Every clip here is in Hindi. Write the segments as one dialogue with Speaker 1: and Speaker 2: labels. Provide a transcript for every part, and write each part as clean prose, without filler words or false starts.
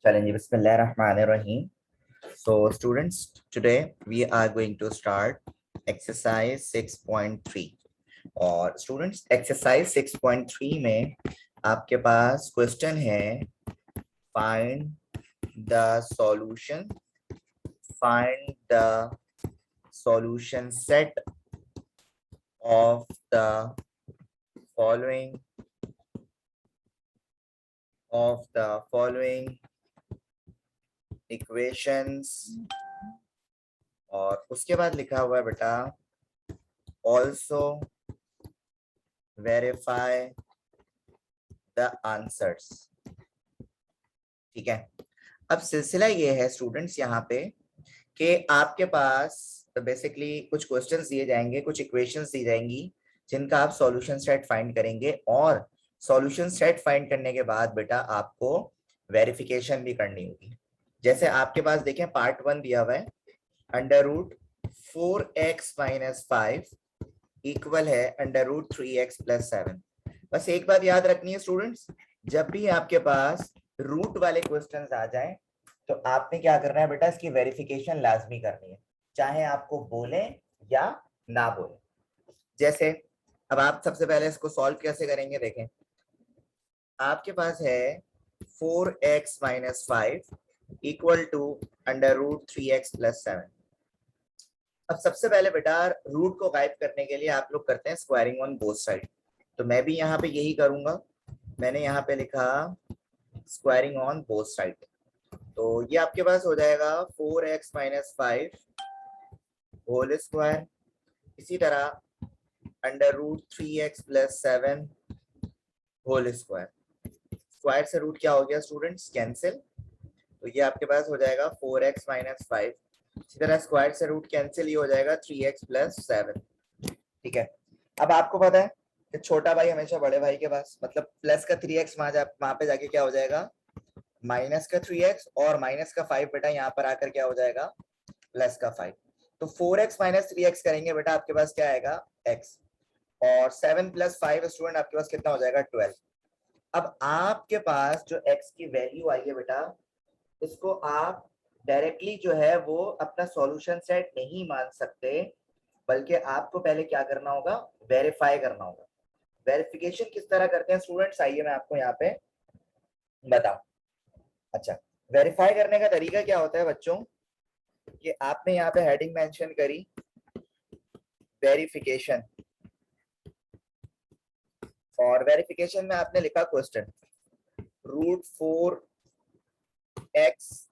Speaker 1: चलेंगे बिस्मिल्लाहिर्रहमानिर्रहीम. So students, today we are going to start exercise 6.3. और students exercise 6.3 में आपके पास क्वेश्चन है find the solution find the solution set of the following equations. और उसके बाद लिखा हुआ है बेटा also verify the answers. ठीक है. अब सिलसिला ये है स्टूडेंट्स यहाँ पे कि आपके पास बेसिकली कुछ क्वेश्चंस दिए जाएंगे, कुछ इक्वेशंस दी जाएंगी जिनका आप सॉल्यूशन सेट फाइंड करेंगे और सॉल्यूशन सेट फाइंड करने के बाद बेटा आपको वेरिफिकेशन भी करनी होगी. जैसे आपके पास देखें पार्ट 1 दिया हुआ है under root 4x minus 5 equal है अंडर रूट 3x प्लस 7. बस एक बात याद रखनी है स्टूडेंट्स, जब भी आपके पास रूट वाले क्वेश्चंस आ जाएं तो आपने क्या करना है बेटा, इसकी वेरिफिकेशन लाजमी करनी है, चाहे आपको बोले या ना बोले. जैसे अब आप सबसे पहले इसको सॉल्व कैसे करेंगे देखें. आपके पास है 4x minus 5 equal to under root 3x plus 7. अब सबसे पहले बेटा रूट को गायब करने के लिए आप लोग करते हैं स्क्वायरिंग ऑन बोथ साइड. तो मैं भी यहाँ पे यही करूंगा. मैंने यहाँ पे लिखा स्क्वायरिंग ऑन बोथ साइड. तो ये आपके पास हो जाएगा 4x माइनस 5 होल स्क्वायर. इसी तरह under root 3x plus 7 whole square. Square से रूट क्या हो गया स्टूडेंट्स, कैंसिल. तो ये आपके पास हो जाएगा 4x माइनस 5. इसी तरह स्क्वायर से रूट कैंसिल, ये हो जाएगा 3x प्लस 7. ठीक है. अब आपको पता है कि छोटा भाई हमेशा बड़े भाई के पास, मतलब प्लस का 3x वहां पे जाके क्या हो जाएगा माइनस का 3x और माइनस का 5 बेटा यहाँ पर आकर क्या हो जाएगा प्लस का 5. तो 4x माइनस 3x करेंगे बेटा आपके पास क्या आएगा x और 7 प्लस 5 स्टूडेंट आपके पास कितना हो जाएगा 12. अब आपके पास जो x की वैल्यू आई है बेटा, इसको आप डायरेक्टली जो है वो अपना सॉल्यूशन सेट नहीं मान सकते, बल्कि आपको पहले क्या करना होगा, वेरीफाई करना होगा. वेरिफिकेशन किस तरह करते हैं स्टूडेंट्स, आइए मैं आपको यहाँ पे बताऊं. अच्छा, वेरीफाई करने का तरीका क्या होता है बच्चों, कि आपने यहाँ पे हेडिंग मेंशन करी वेरिफिकेशन, और वेरिफिकेशन में आपने लिखा question root 4x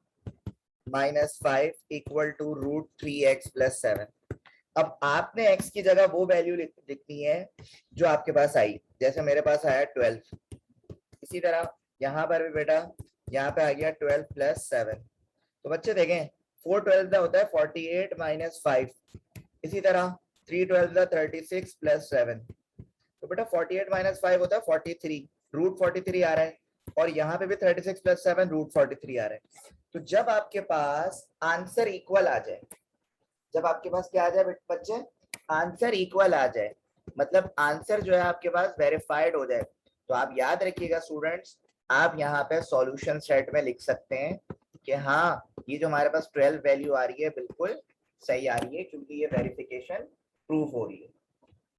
Speaker 1: minus 5 equal to root 3x plus 7. अब आपने x की जगह वो वैल्यू लिखनी है जो आपके पास आई. जैसे मेरे पास आया 12. इसी तरह यहाँ पर भी बेटा यहाँ पे आ गया 12 प्लस 7. तो बच्चे देखें 4 12 का होता है 48 माइनस 5. इसी तरह 3 12 का 36 प्लस 7. तो बेटा 48 माइनस 5 होता है 43, रूट 43 आ रहा है. और यहाँ पे भी 36 प्लस 7 रूट 43 आ रहा है. तो जब आपके पास आंसर इक्वल आ जाए, जब आपके पास क्या आ जाए बच्चे, आंसर इक्वल आ जाए, मतलब आंसर जो है आपके पास वेरीफाइड हो जाए, तो आप याद रखिएगा स्टूडेंट्स, आप यहाँ पे सॉल्यूशन सेट में लिख सकते हैं कि हाँ ये जो हमारे पास 12 वैल्यू आ रही है बिल्कुल सही आ रही है, क्योंकि ये वेरिफिकेशन प्रूफ हो रही है.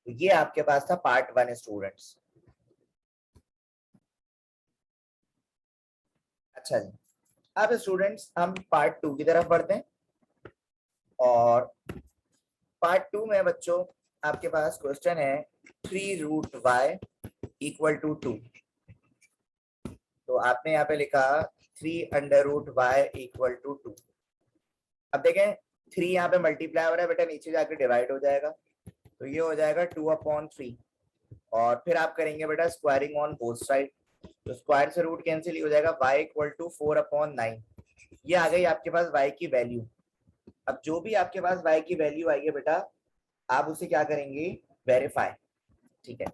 Speaker 1: तो ये आपके पास था पार्ट 1 स्टूडेंट्स. अच्छा जी, अब स्टूडेंट्स हम पार्ट 2 की तरफ बढ़ते हैं. और पार्ट 2 में बच्चों आपके पास क्वेश्चन है 3 रूट y इक्वल टू 2. तो आपने यहाँ पे लिखा 3 under root y equal to 2. अब देखें 3 यहाँ पे मल्टीप्लाई हो रहा है बेटा, नीचे जाकर डिवाइड हो जाएगा, तो ये हो जाएगा 2/3. और फिर आप करेंगे बेटा स्क्वायरिंग ऑन बोथ साइड. तो स्क्वायर से रूट कैंसिल हो जाएगा, y इक्वल टू 4/9. ये आ गई आपके पास y की वैल्यू. अब जो भी आपके पास y की वैल्यू आई है बेटा, आप उसे क्या करेंगे, वेरीफाई. ठीक है.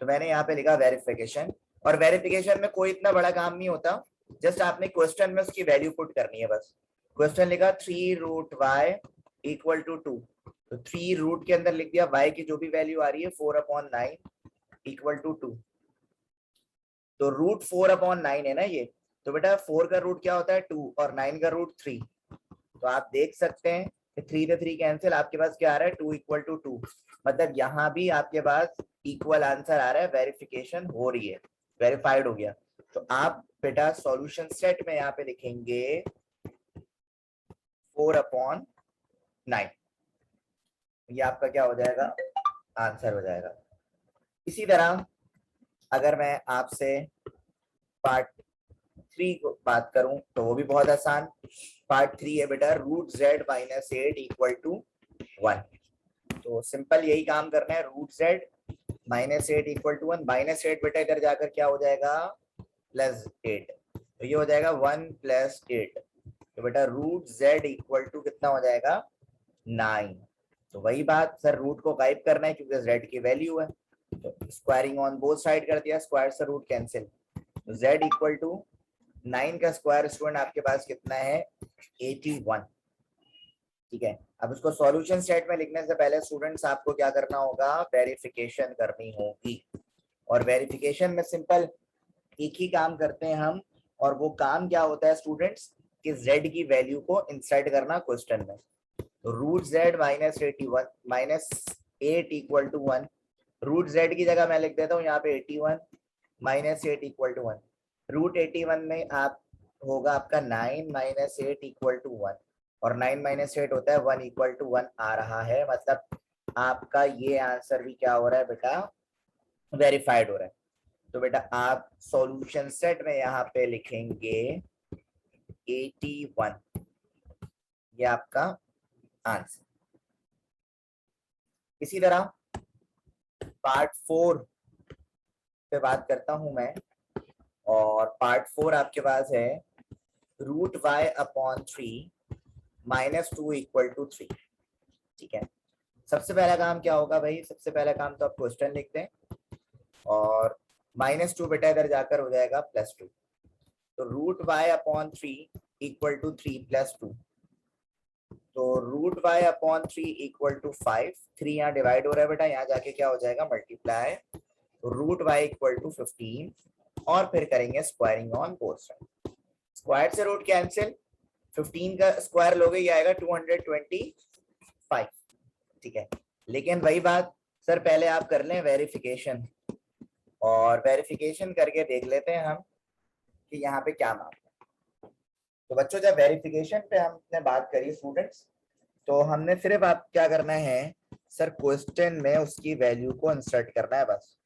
Speaker 1: तो मैंने यहाँ पे लिखा वेरिफिकेशन, और वेरिफिकेशन में कोई इतना बड़ा काम नहीं होता, जस्ट आपने क्वेश्चन में उसकी वैल्यू पुट करनी है बस. क्वेश्चन लिखा 3 रूट y इक्वल टू 2. तो 3 रूट के अंदर लिख दिया y की जो भी वैल्यू आ रही है 4/9 इक्वल टू 2. तो रूट 4/9 है ना ये, तो बेटा 4 का रूट क्या होता है 2 और 9 का रूट 3। तो आप देख सकते हैं कि 3 से 3 कैंसिल, आपके पास क्या आ रहा है 2 इक्वल टू 2। मतलब यहाँ भी आपके पास इक्वल आंसर आ रहा है, वेरिफिकेशन हो रही है, वेरीफाइड हो गया। तो आप बेटा सॉल्यूशन सेट में यहाँ पे लिखेंगे 4/9, ये आपका क्या हो जाएगा आंसर हो जाएगा। इसी तरह अगर मैं आपसे पार्ट 3 को बात करूं तो वो भी बहुत आसान। पार्ट 3 है बेटा √z - 8 इक्वल टू 1। तो सिंपल यही काम करना है, √z - 8 इक्वल टू 1। -8 बेटा इधर जाकर क्या हो जाएगा +8, तो ये हो जाएगा 1 + 8। तो बेटा √z इक्वल टू कितना हो जाएगा 9। तो वही बात सर, रूट को गायब करना है क्योंकि z की वैल्यू है, तो स्क्वायरिंग ऑन बोथ साइड कर दिया, स्क्वायर से रूट कैंसिल। तो z इक्वल टू 9 का स्क्वायर स्टूडेंट आपके पास कितना है 81। ठीक है, अब उसको सॉल्यूशन सेट में लिखने से पहले स्टूडेंट्स आपको क्या करना होगा, वेरिफिकेशन करनी होगी। और वेरिफिकेशन में सिंपल एक ही काम करते हैं हम, और वो काम क्या होता है स्टूडेंट्स कि z की वैल्यू को इंसर्ट करना क्वेश्चन में। तो √z - 8 इक्वल टू 1, √z की जगह मैं लिख देता हूँ यहाँ पे 81 -8 इक्वल टू 1। √81 में आप होगा आपका 9 - 8 इक्वल टू 1, और 9 - 8 होता है 1 इक्वल टू 1 आ रहा है। मतलब आपका ये आंसर भी क्या हो रहा है बेटा वेरीफाइड हो रहा है। तो बेटा आप सॉल्यूशन सेट में यहाँ पे लिखेंगे 81, ये आपका आंसर। इसी तरह पार्ट 4 पे बात करता हूं मैं, और पार्ट 4 आपके पास है √y/3 -2 इक्वल टू 3। ठीक है, सबसे पहला काम क्या होगा भाई, सबसे पहला काम तो आप क्वेश्चन लिखते हैं, और -2 बेटा इधर जाकर हो जाएगा +2। तो √y/3 इक्वल टू 3 + 2। तो √y/3 इक्वल टू 5। 3 यहाँ डिवाइड हो रहा है बेटा, यहाँ जाके क्या हो जाएगा मल्टीप्लाई। √y इक्वल टू 15, और फिर करेंगे squaring on both side. Square से रूट कैंसिल, 15 का स्क्वायर लोगे ये आएगा 225। ठीक है, लेकिन वही बात सर, पहले आप कर लें वेरिफिकेशन, और वेरिफिकेशन करके देख लेते हैं हम कि यहाँ पे क्या मामला है। तो बच्चों जब वेरिफिकेशन पे हमने बात करी स्टूडेंट्स, तो हमने सिर्फ आप क्या करना है सर, क्वेश्चन में उसकी वैल्यू को इंसर्ट करना है बस।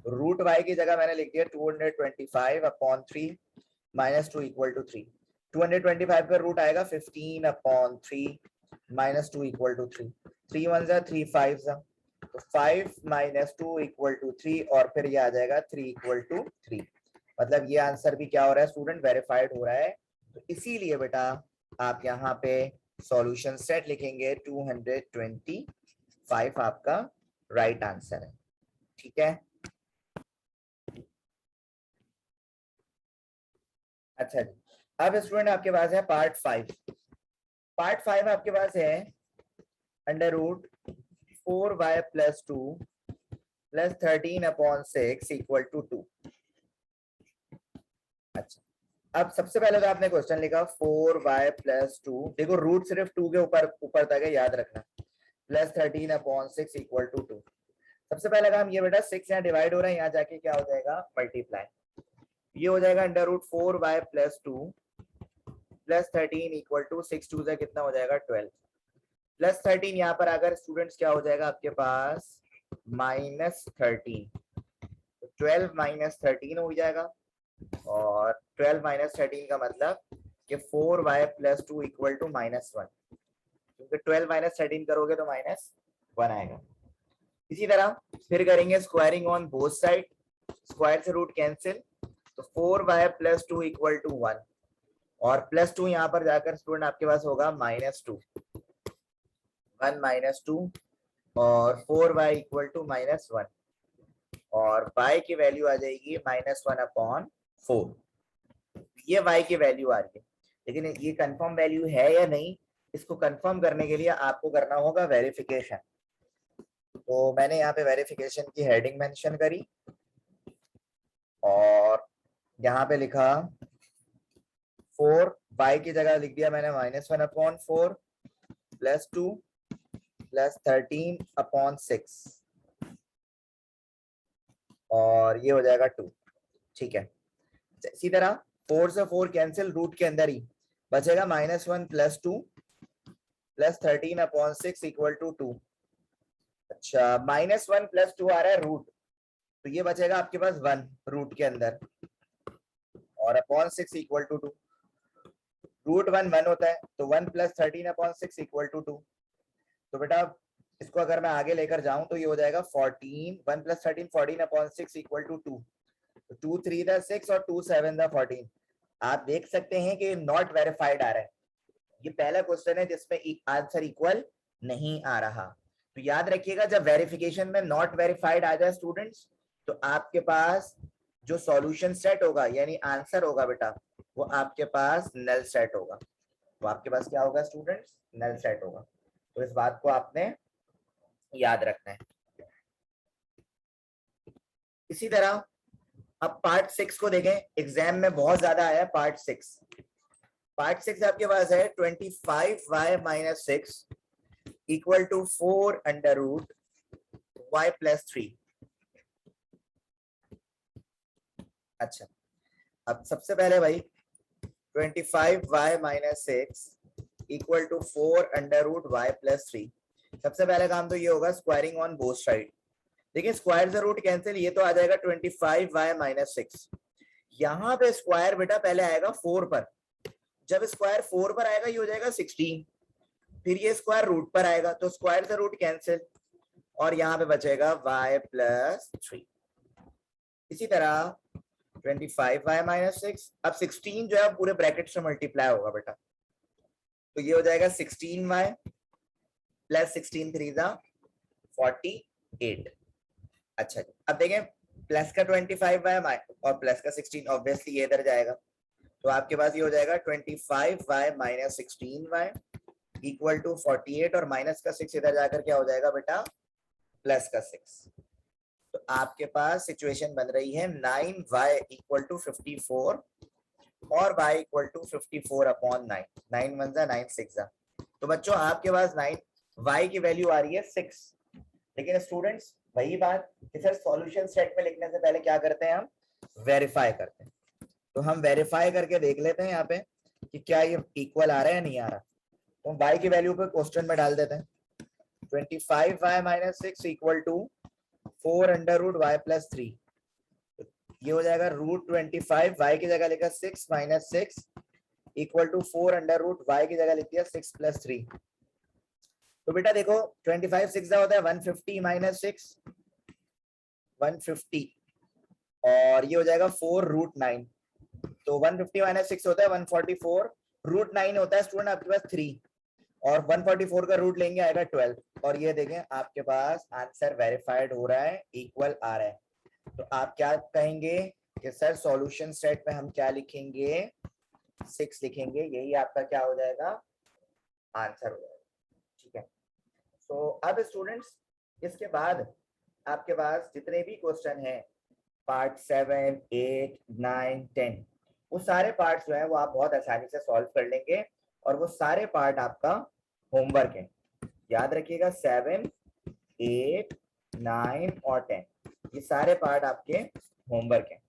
Speaker 1: √y की जगह मैंने लिख दिया 225/3 -2 इक्वल टू 3। 225 का रूट आएगा 15/3 -2 इक्वल टू 3। 3 1 जा 3 5 जा, तो 5 - 2 इक्वल टू 3, और फिर ये आ जाएगा 3 इक्वल टू 3। मतलब ये आंसर भी क्या हो रहा है स्टूडेंट वेरीफाइड हो रहा है। तो इसीलिए बेटा आप यहाँ पे सॉल्यूशन सेट लिखेंगे 225 आपका राइट आंसर है। ठीक है, अच्छा जी। अब स्टूडेंट आपके पास है पार्ट 5। पार्ट 5 आपके पास है √4y + 2 + 13/6 इक्वल टू 2। अच्छा, अब सबसे पहले तो आपने क्वेश्चन लिखा 4y + 2, देखो रूट सिर्फ 2 के ऊपर ऊपर तक है, याद रखना, + 13/6 इक्वल टू 2। सबसे पहला काम ये बेटा 6 यहाँ डिवाइड हो रहा है, यहाँ जाके क्या हो जाएगा मल्टीप्लाई। ये हो जाएगा √4y + 2 + 13 इक्वल टू 6 2 से कितना हो जाएगा 12, +13 यहाँ पर अगर स्टूडेंट्स क्या हो जाएगा आपके पास -13। तो 12 - 13 हो जाएगा, और 12 - 13 का मतलब कि 4y + 2 इक्वल टू -1, क्योंकि 12 - 13 करोगे तो -1 आएगा। इसी तरह फिर करेंगे squaring on both side, square से रूट कैंसिल, तो 4y + 2 इक्वल टू 1, और +2 यहाँ पर जाकर स्टूडेंट आपके पास होगा -2, 1 - 2, और 4y इक्वल टू -1, और y की वैल्यू आ जाएगी -1/4। ये y की वैल्यू आ रही है, लेकिन ये कंफर्म वैल्यू है या नहीं, इसको कंफर्म करने के लिए आपको करना होगा वेरिफिकेशन। तो मैंने यहाँ पे वेरिफिकेशन की हेडिंग मेंशन करी, और यहाँ पे लिखा 4 y की जगह लिख दिया मैंने -1/4 +2 +13/6 और ये हो जाएगा 2। ठीक है, इसी तरह 4 से 4 कैंसिल, रूट के अंदर ही बचेगा -1 +2 +13/6 = 2। अच्छा, -1 +2 आ रहा है रूट, तो ये बचेगा आपके पास 1 रूट के अंदर और /6 = 2। रूट 1 होता है, तो 1 + 13/6 = 2। तो बेटा इसको अगर मैं आगे लेकर जाऊं तो ये हो जाएगा 14, 1 + 13 14/6 = 2। 2 3 द 6 और 2 7 द 14। आप देख सकते हैं कि नॉट वेरीफाइड आ रहा है। ये पहला क्वेश्चन है जिसमें आंसर इक्वल नहीं आ रहा। तो याद रखिएगा, जब वेरिफिकेशन में नॉट वेरीफाइड आ जाए स्टूडेंट्स, तो आपके पास जो सॉल्यूशन सेट होगा यानी आंसर होगा बेटा, वो आपके पास नल सेट होगा। तो आपके पास क्या होगा स्टूडेंट्स? नल सेट होगा। तो इस बात को आपने याद रखना है। इसी तरह अब पार्ट 6 को देखें, एग्जाम में बहुत ज्यादा आया पार्ट 6। पार्ट 6 आपके पास है 25y - 6 = 4√y + 3। अच्छा, अब सबसे पहले भाई 25y - 6 = 4√y + 3। सबसे पहले काम तो ये होगा स्क्वायरिंग ऑन बोथ साइड। देखिए स्क्वायर से रूट कैंसिल, ये तो आ जाएगा 25y - 6। यहाँ पे स्क्वायर बेटा पहले आएगा 4 पर, जब स्क्वायर 4 पर आएगा ये हो जाएगा 16, फिर ये स्क्वायर रूट पर आएगा तो स्क्वायर से रूट कैंसिल और यहाँ पे बचेगा y + 3। इसी तरह 25y - 6, अब 16 जो है पूरे ब्रैकेट से मल्टीप्लाई होगा बेटा, तो ये हो जाएगा 16y + 16 3 = 48। अच्छा जी, अब देखें प्लस का 25y और प्लस का 16 ऑब्वियसली ये इधर जाएगा, तो आपके पास ये हो जाएगा 25y - 16y = 48 और माइनस का 6 इधर जाकर क्या हो जाएगा बेटा? प्लस का 6। तो आपके पास सिचुएशन बन रही है 9y = 54 और y = 54/9। 9 1 = 9 6 = तो बच्चों आपके पास 9 y की वैल्यू आ रही है 6। लेकिन स्टूडेंट्स वही बात कि सर सॉल्यूशन सेट में लिखने से पहले क्या करते हैं, हम वेरीफाई करते हैं। तो हम वेरीफाई करके देख लेते हैं यहाँ पे कि क्या ये इक्वल आ रहा है या नहीं आ रहा। तो हम y की वैल्यू पे क्वेश्चन में डाल देते हैं। 25y - 6 = 4√y + 3। ये हो जाएगा √25, y की जगह लिखा 6 - 6 = 4√y की जगह लिख दिया 6 + 3। तो बेटा देखो 25 6 होता है 150 - 6 150 और ये हो जाएगा 4√9। तो 150 - 6 होता है 144, √9 होता है स्टूडेंट आपके पास 3 और 144 का रूट लेंगे आएगा 12 और ये देखें आपके पास आंसर वेरीफाइड हो रहा है, इक्वल आ रहा है। तो आप क्या कहेंगे कि सर सॉल्यूशन सेट में हम क्या लिखेंगे? 6 लिखेंगे, यही आपका क्या हो जाएगा? आंसर हो जाएगा। ठीक है, तो अब स्टूडेंट्स इसके बाद आपके पास जितने भी क्वेश्चन हैं पार्ट 7 8 9 10, वो सारे पार्ट्स जो है वो आप बहुत आसानी से सॉल्व कर लेंगे और वो सारे पार्ट आपका होमवर्क है। याद रखिएगा 7 8 9 और 10 ये सारे पार्ट आपके होमवर्क हैं।